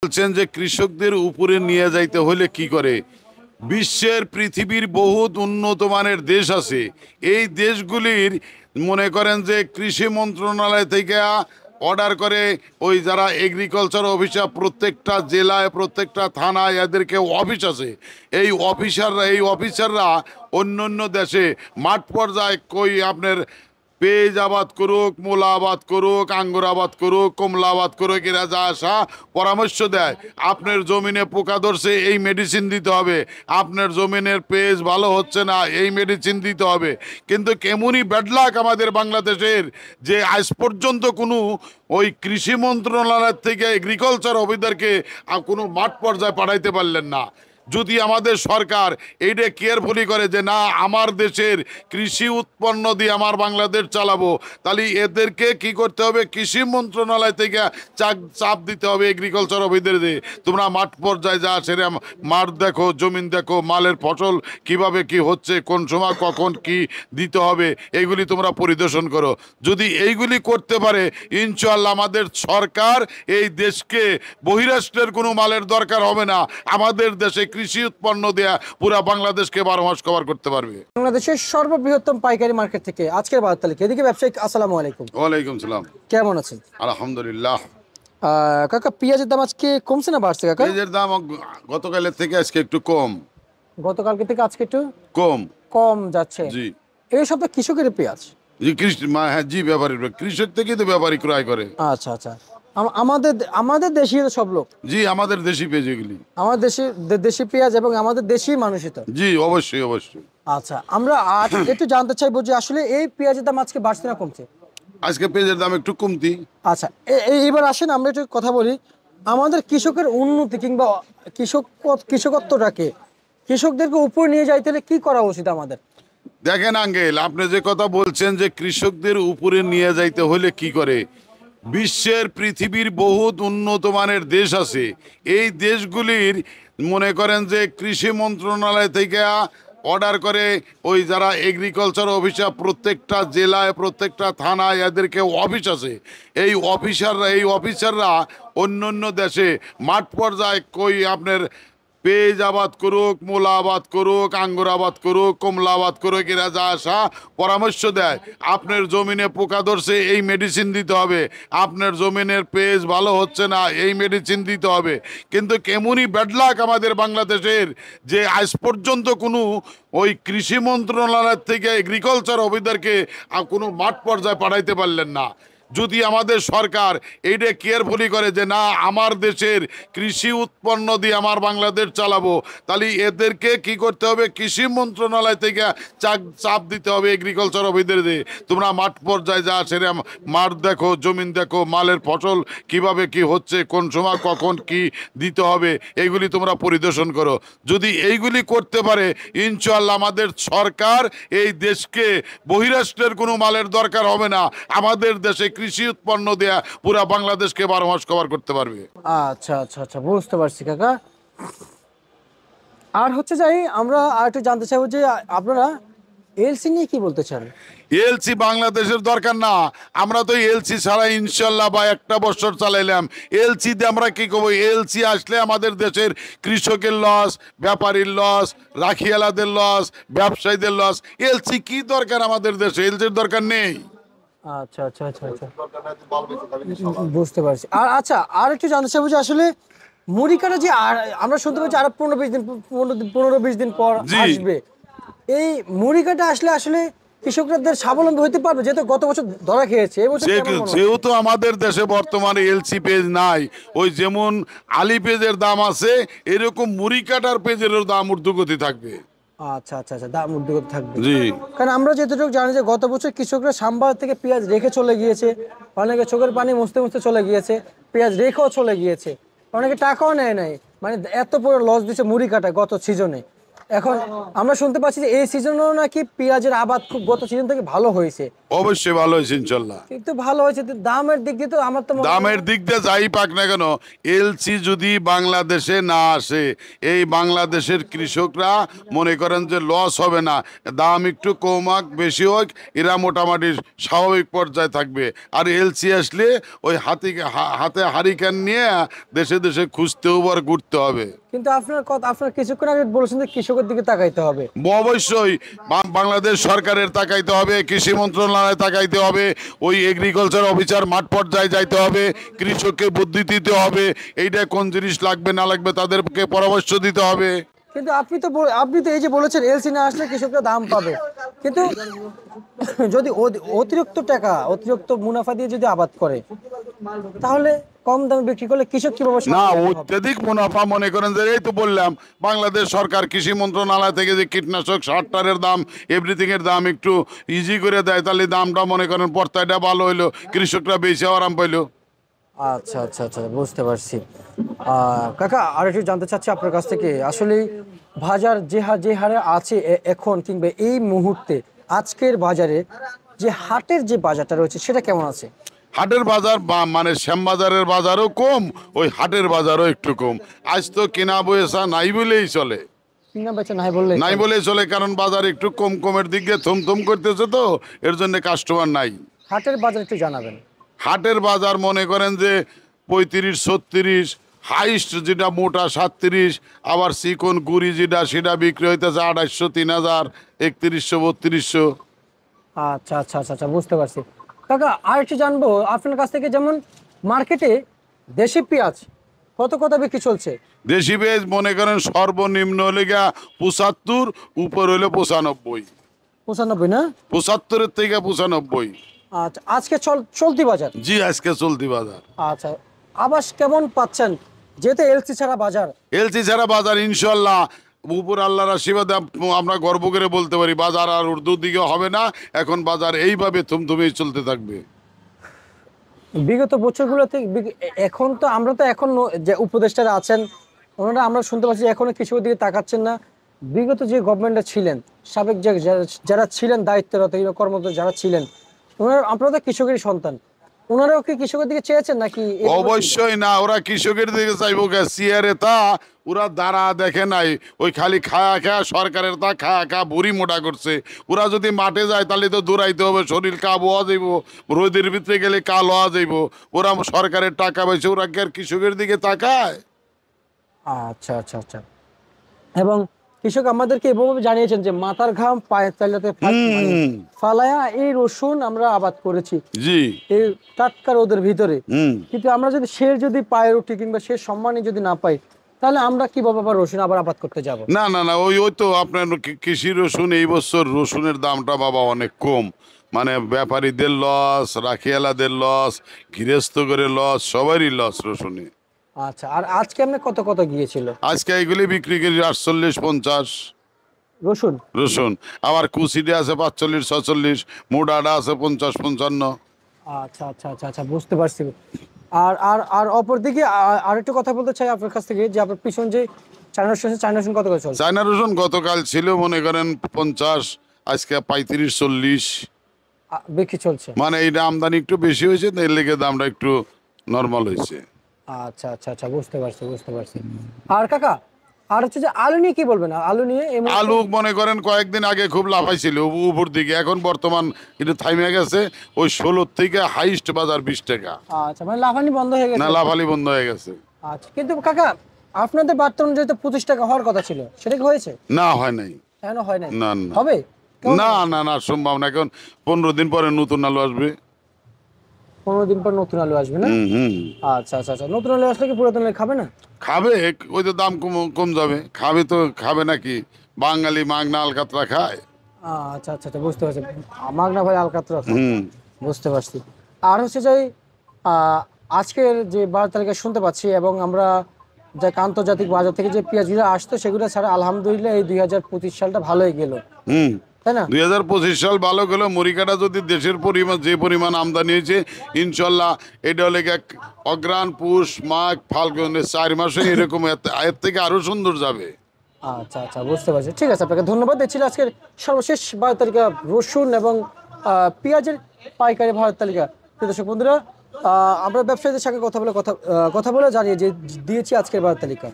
বলছেন যে কৃষকদের উপরে নিয়ে যাইতে হলে কি করে? বিশ্বের পৃথিবীর বহুত উন্নত মানের দেশ আছে। এই দেশগুলির মনে করেন যে কৃষি মন্ত্রণালয় থেকে অর্ডার করে ওই যারা এগ্রিকালচার অফিসার প্রত্যেকটা জেলায় প্রত্যেকটা থানায় এদেরকে অফিস আছে। এই অফিসাররা অন্য অন্য দেশে মাঠ পর্যায়ে কই আপনার পেঁয়াজ আবাদ করুক, মূলা আবাদ করুক, আঙ্গুর আবাদ করুক, কমলা আবাদ করুক, এরা যা আসা পরামর্শ দেয়। আপনার জমিনে পোকা ধরছে, এই মেডিসিন দিতে হবে। আপনার জমিনের পেঁয়াজ ভালো হচ্ছে না, এই মেডিসিন দিতে হবে। কিন্তু কেমনই ব্যাডলাক আমাদের বাংলাদেশের, যে আজ পর্যন্ত কোনো ওই কৃষি মন্ত্রণালয় থেকে এগ্রিকালচার অফিসারকে কোনো মাঠ পর্যায়ে পাঠাইতে পারলেন না। যদি আমাদের সরকার এইটা কেয়ারফুলি করে যে না, আমার দেশের কৃষি উৎপন্ন দিয়ে আমার বাংলাদেশ চালাবো, তাহলে এদেরকে কি করতে হবে? কৃষি মন্ত্রণালয় থেকে চাপ দিতে হবে এগ্রিকালচার অফিসারদের। তোমরা মাঠ পর্যায়ে যা সেরে মাঠ দেখো, জমিন দেখো, মালের ফসল কিভাবে কি হচ্ছে, কোন সময় কখন কি দিতে হবে, এইগুলি তোমরা পরিদর্শন করো। যদি এইগুলি করতে পারে, ইনশাআল্লাহ আমাদের সরকার এই দেশকে বহিরাষ্ট্রের কোনো মালের দরকার হবে না। আমাদের দেশে কৃষি উৎপন্ন দেয়া পুরা বাংলাদেশকে 12 মাস কভার করতে পারবে। বাংলাদেশের সর্ববৃহত্তম পাইকারি মার্কেট থেকে আজকের বাজার তালিকা। এদিকে ব্যবসায়িক আসসালামু আলাইকুম। ওয়ালাইকুম সালাম। কেমন আছেন? আলহামদুলিল্লাহ। কাকা, পেঁয়াজের দাম আজকে কমছে না বাড়ছে? কাকা, পেঁয়াজের দাম গতকালের থেকে আজকে একটু কম। গতকালকে থেকে আজকে একটু কম কম যাচ্ছে। জি। এই সপ্তাহে কৃষকের পেঁয়াজ জি হ্যাঁ, জি ব্যাপারী, কৃষক থেকেই তো ব্যাপারী ক্রয় করে। আচ্ছা আচ্ছা, আমাদের দেশি সব লোক। জি, আমাদের দেশি পেঁয়াজ এগুলি। আমাদের দেশি পেঁয়াজ এবং আমাদের দেশি মানুষই তো। জি অবশ্যই অবশ্যই। আচ্ছা, আমরা আজ একটু জানতে চাইবো যে আসলে এই পেঁয়াজের দাম আজকে বাড়ছে না কমছে? আজকে পেঁয়াজের দাম একটু কমতি। আচ্ছা, এইবার আসেন আমরা একটু কথা বলি আমাদের কৃষকের উন্নতি কিংবা কৃষকত্বটাকে কৃষকদেরকে উপর নিয়ে যাইতে হলে কি করা উচিত আমাদের? দেখেন আঙ্কেল, আপনি যে কথা বলছেন যে কৃষকদের উপরে নিয়ে যাইতে হলে কি করে? বিশ্বের পৃথিবীর বহুত উন্নত মানের দেশ আছে। এই দেশগুলির মনে করেন যে কৃষি মন্ত্রণালয় থেকে অর্ডার করে ওই যারা এগ্রিকালচার অফিসার প্রত্যেকটা জেলায় প্রত্যেকটা থানায় এদেরকে অফিস আছে। এই অফিসাররা অন্য অন্য দেশে মাঠ পর্যায়ে কই আপনার পেঁয়াজ আবাদ করুক, মূলা আবাদ করুক, আঙ্গুর আবাদ করুক, কমলা আবাদ করুক, এরা যা আসা পরামর্শ দেয়। আপনার জমিনে পোকা ধরছে, এই মেডিসিন দিতে হবে। আপনার জমিনের পেঁয়াজ ভালো হচ্ছে না, এই মেডিসিন দিতে হবে। কিন্তু কেমনই ব্যাডলাক আমাদের বাংলাদেশের, যে আজ পর্যন্ত কোনো ওই কৃষি মন্ত্রণালয় থেকে এগ্রিকালচার অফিসারকে কোনো মাঠ পর্যায়ে পাঠাইতে পারলেন না। যদি আমাদের সরকার এইটা কেয়ারফুলি করে যে না, আমার দেশের কৃষি উৎপন্ন দিয়ে আমার বাংলাদেশ চালাবো, তাহলে এদেরকে কি করতে হবে? কৃষি মন্ত্রণালয় থেকে চাপ দিতে হবে এগ্রিকালচার অফিসারদের। তোমরা মাঠ পর্যায়ে যা সেরে মাঠ দেখো, জমিন দেখো, মালের ফসল কিভাবে কি হচ্ছে, কোন সময় কখন কি দিতে হবে, এইগুলি তোমরা পরিদর্শন করো। যদি এইগুলি করতে পারে, ইনশাআল্লাহ আমাদের সরকার এই দেশকে বহিরাষ্ট্রের কোনো মালের দরকার হবে না। আমাদের দেশে কৃষি উৎপন্ন দেয়া পুরা বাংলাদেশকে 12 মাস কভার করতে পারবে। আচ্ছা আচ্ছা আচ্ছা, বুঝতে পারছি কাকা। আর হচ্ছে যাই, আমরা আর একটু জানতে চাইবো যে আপনারা এলসি নিয়ে কি বলতে চান? এলসি বাংলাদেশের দরকার না। আমরা তো এলসি ছাড়া ইনশাল্লাহ বা একটা বছর চালাইলাম। এলসি দিয়ে আমরা কি করবো? এলসি আসলে আমাদের দেশের কৃষকের লস, ব্যাপারীর লস, রাখিয়ালাদের লস, ব্যবসায়ীদের লস। এলসি কি দরকার আমাদের দেশে? এলসির দরকার নেই। আচ্ছা আচ্ছা আচ্ছা আচ্ছা, বুঝতে পারছি। আর আচ্ছা, আর একটু জানতে চাইবো যে আসলে মুড়ি কাটা যে আমরা শুনতে পাচ্ছি আরো 15-20 দিন পর আসবে, এই মুড়ি কাটা আসলে আসলে কৃষকদের স্বাবলম্বী হতে পারবে? যেহেতু গত বছর ধরা খেয়েছে, এই বছর যেহেতু আমাদের দেশে বর্তমানে এলসি পেজ নাই, ওই যেমন আলি পেজের দাম আছে, এরকম মুড়ি কাটার পেজেরও দাম ঊর্ধ্বগতি থাকবে। আচ্ছা আচ্ছা আচ্ছা, দাম ঊর্ধ্বগতি থাকবে। জি, কারণ আমরা যেটুকু জানি যে গত বছর কৃষকরা সাম্বার থেকে পেঁয়াজ রেখে চলে গিয়েছে, অনেকে চোখের পানি মুছতে মুছতে চলে গিয়েছে, পেঁয়াজ রেখেও চলে গিয়েছে, অনেকে টাকাও নেয় নাই। মানে এত বড় লস দিচ্ছে মুড়ি কাটা গত সিজনে। এখন আমরা শুনতে পাচ্ছি যে এই সিজনেও নাকি পেঁয়াজের আবাদ খুব গত সিজন থেকে ভালো হয়েছে, অবশ্যই ভালো হয়েছে ইনশাল্লাহ। কিন্তু ভালো হয়েছে তো দামের দিক দিয়ে তো আমার তো মনে হয় দামের দিক দিয়ে যাই পাক না কেন, এলসি যদি বাংলাদেশে না আসে, এই বাংলাদেশের কৃষকরা মনে করেন যে লস হবে না, দাম একটু কম হোক বেশি হোক এরা মোটামুটি স্বাভাবিক পর্যায়ে থাকবে। আর এলসি আসলে ওই হাতে হারিকেন নিয়ে দেশে দেশে খুঁজতেও আর ঘুরতে হবে। কিন্তু আপনার কথা, আপনার কিছুক্ষণ আগে বলেছেন যে কৃষকের দিকে তাকাইতে হবে। অবশ্যই বাংলাদেশ সরকারের তাকাইতে হবে, কৃষি মন্ত্রণালয়ে তাকাইতে হবে, ওই এগ্রিকালচার অফিসার মাঠ পর্যায়ে যাইতে হবে, কৃষককে বুদ্ধি দিতে হবে, এইটা কোন জিনিস লাগবে না লাগবে তাদেরকে পরামর্শ দিতে হবে। কিন্তু আপনি তো এই যে বলেছেন এলসি না আসলে কৃষকরা দাম পাবে, কিন্তু যদি অতিরিক্ত টাকা অতিরিক্ত মুনাফা দিয়ে যদি আবাদ করে তাহলে কম দামে বিক্রি করলে কৃষক কিভাবে না, স্বাবলম্বী হবে? অত্যাধিক মুনাফা মনে করেন যে এই তো বললাম বাংলাদেশ সরকার কৃষি মন্ত্রণালয় থেকে যে কীটনাশক সার দাম এভরিথিং এর দাম একটু ইজি করে দেয়, তাহলে দামটা মনে করেন পর্তায়টা ভালো হইলো, কৃষকরা বেশি আরাম পাইলো। আচ্ছা আচ্ছা আচ্ছা, বুঝতে পারছি। কাকা আর একটু জানতে চাচ্ছি আপনার কাছ থেকে, আসলে বাজার যে হারে আছে এখন কিংবা এই মুহূর্তে আজকের বাজারে যে হাটের যে বাজারটা রয়েছে সেটা কেমন আছে? হাটের বাজার মানে শ্যামবাজারের বাজারও কম, ওই হাটের বাজারও একটু কম। আজ তো কেনা বয়সা নাই বলেই চলে, কিনা বেচা নাই বললে নাই বলেই চলে, কারণ বাজার একটু কমের দিকে থমথম করতেছে, তো এর জন্য কাস্টমার নাই। হাটের বাজার একটু জানাবেন। হাটের বাজার মনে করেন যে 35-36, হাইস্ট যেটা মোটা 37, আবার চিকন গুড়ি যেটা সেটা বিক্রি হইতেছে 2800, 3000, 3100, 3200। আচ্ছা আচ্ছা আচ্ছা আচ্ছা, বুঝতে পারছি। কাকা আর একটু জানবো আপনার কাছ থেকে, যেমন মার্কেটে দেশি পেঁয়াজ কত বিক্রি চলছে? দেশি পেঁয়াজ মনে করেন সর্বনিম্ন হলে গিয়া 75, উপর হইলে 95। 95 না? 75-এর থেকে 95। আচ্ছা, আজকে চলতি বাজার? জি, আজকে চলতি বাজার। আচ্ছা, আবাস কেমন পাচ্ছেন যেহেতু এলসি ছাড়া বাজার? এলসি ছাড়া বাজার ইনশাল্লাহ উপর আল্লাহর আশীর্বাদে আমরা গর্ব করে বলতে পারি বাজার আর উর্দুর দিকে হবে না, এখন বাজার এইভাবে থমথমেই চলতে থাকবে। বিগত বছরগুলোতে এখন তো আমরা তো এখন যে উপদেষ্টারা আছেন ওনারা আমরা শুনতে পাচ্ছি এখনো কৃষকের দিকে তাকাচ্ছেন না। বিগত যে গভর্নমেন্টে ছিলেন, সাবেক যারা ছিলেন দায়িত্বরত কিংবা কর্মরত যারা ছিলেন, ওনারা, আপনারা তো কৃষকেরই সন্তান, ওনারাও কি কৃষকের দিকে চেয়েছেন নাকি? অবশ্যই না, ওরা কৃষকের দিকে চাইবো সিয়ারে তা ওরা দ্বারা দেখে নাই, ওই খালি খায়া সরকারের তা খায়া বুড়ি মোটা করছে। ওরা যদি মাঠে যায় তাহলে তো দৌড়াইতে হবে, শরীর কাব হওয়া যাইব, রোদের ভিতরে গেলে কাল হওয়া যাইব। ওরা সরকারের টাকা পাইছে, ওরা কি আর কৃষকের দিকে তাকায়? আচ্ছা আচ্ছা আচ্ছা। এবং কৃষক আমাদেরকে এভাবে জানিয়েছেন যে মাথার ঘাম পায়ের তালুতে ফালায়া এই রসুন আমরা আবাদ করেছি, জি, এই টাটকা রোদের ভিতরে। কিন্তু আমরা যদি যদি পায়ের উঠি কিংবা সে সম্মানই যদি না পাই তাহলে আমরা কিভাবে আবার রসুন আবার আবাদ করতে যাব? না না না, ওই তো আপনার কৃষি রসুন এই বছর রসুনের দামটা বাবা অনেক কম, মানে ব্যাপারীদের লস, রাখিয়ালাদের লস, গৃহস্থ করে লস, সবারই লস রসুনে। আচ্ছা, আর আজকে আপনি কত গিয়েছিল? আজকে এইগুলি বিক্রি করি 48-50 রসুন। রসুন আবার কুচিটা আছে 45-46, মোটাটা আছে 50-55। আচ্ছা আচ্ছা আচ্ছা আচ্ছা, বুঝতে পারছি। আর আর আর অপরদিকে আরেকটু কথা বলতে চাই আপনার কাছ থেকে, যে আপনার পিছন যে চায়না রসুন কত করে চলছে? চায়না রসুন গতকাল ছিল মনে করেন 50, আজকে 35-40 বিক্রি চলছে। মানে এইটা আমদানি একটু বেশি হয়েছে, এর লেগে দামটা একটু নর্মাল হয়েছে। আচ্ছা আচ্ছা আচ্ছা, বুঝতে পারছি। আর কাকা আর হচ্ছে যে আলু নিয়ে কি বলবেন? আলু নিয়ে আলু মনে করেন কয়েকদিন আগে খুব লাফাইছিল উপর দিকে, এখন বর্তমান একটু থাইমে গেছে, ওই 16 থেকে হাইস্ট বাজার 20 টাকা। আচ্ছা, মানে লাফানি বন্ধ হয়ে গেছে? না, লাফালি বন্ধ হয়ে গেছে। আচ্ছা, কিন্তু কাকা আপনাদের বার্তা অনুযায়ী তো 25 টাকা হওয়ার কথা ছিল, সেটা কি হয়েছে? না, হয় নাই। কেন হয় নাই? না না হবে না না না, সম্ভব না, এখন 15 দিন পরে নতুন আলু আসবে। 15 দিন পর নতুন আলু আসবে না? আচ্ছা আচ্ছা আচ্ছা, নতুন আলু আসলে কি পুরাতন আলু খাবে না? খাবে, ওই তো দাম কম যাবে, খাবে তো, খাবে নাকি? বাঙালি মাগনা আলকাতরা খায়। আচ্ছা আচ্ছা আচ্ছা, বুঝতে পারছি। মাগনা ভাই আলকাতরা, বুঝতে পারছি। আর হচ্ছে যে আজকের যে বাজার তালিকা শুনতে পাচ্ছি, এবং আমরা যে আন্তর্জাতিক বাজার থেকে যে পেঁয়াজগুলো আসতো সেগুলো ছাড়া আলহামদুলিল্লাহ এই 2025 সালটা ভালোই গেল, তাই না? 2025 সাল ভালো গেল। মরিকাটা যদি দেশের যে পরিমাণ আমদানি হয়েছে ইনশাল্লাহ এটা হলে অগ্রাণ, পুষ, মাঘ, ফাল্গুন 4 মাসে এরকম এর থেকে আরো সুন্দর যাবে। আচ্ছা আচ্ছা, বুঝতে পারছি। ঠিক আছে, আপনাকে ধন্যবাদ। দেখছিল আজকের সর্বশেষ বাজার তালিকা রসুন এবং পেঁয়াজের পাইকারি বাজার তালিকা। প্রিয় দর্শক বন্ধুরা, আমরা ব্যবসায়ীদের সঙ্গে কথা বলে জানিয়ে যে দিয়েছি আজকের বাজার তালিকা।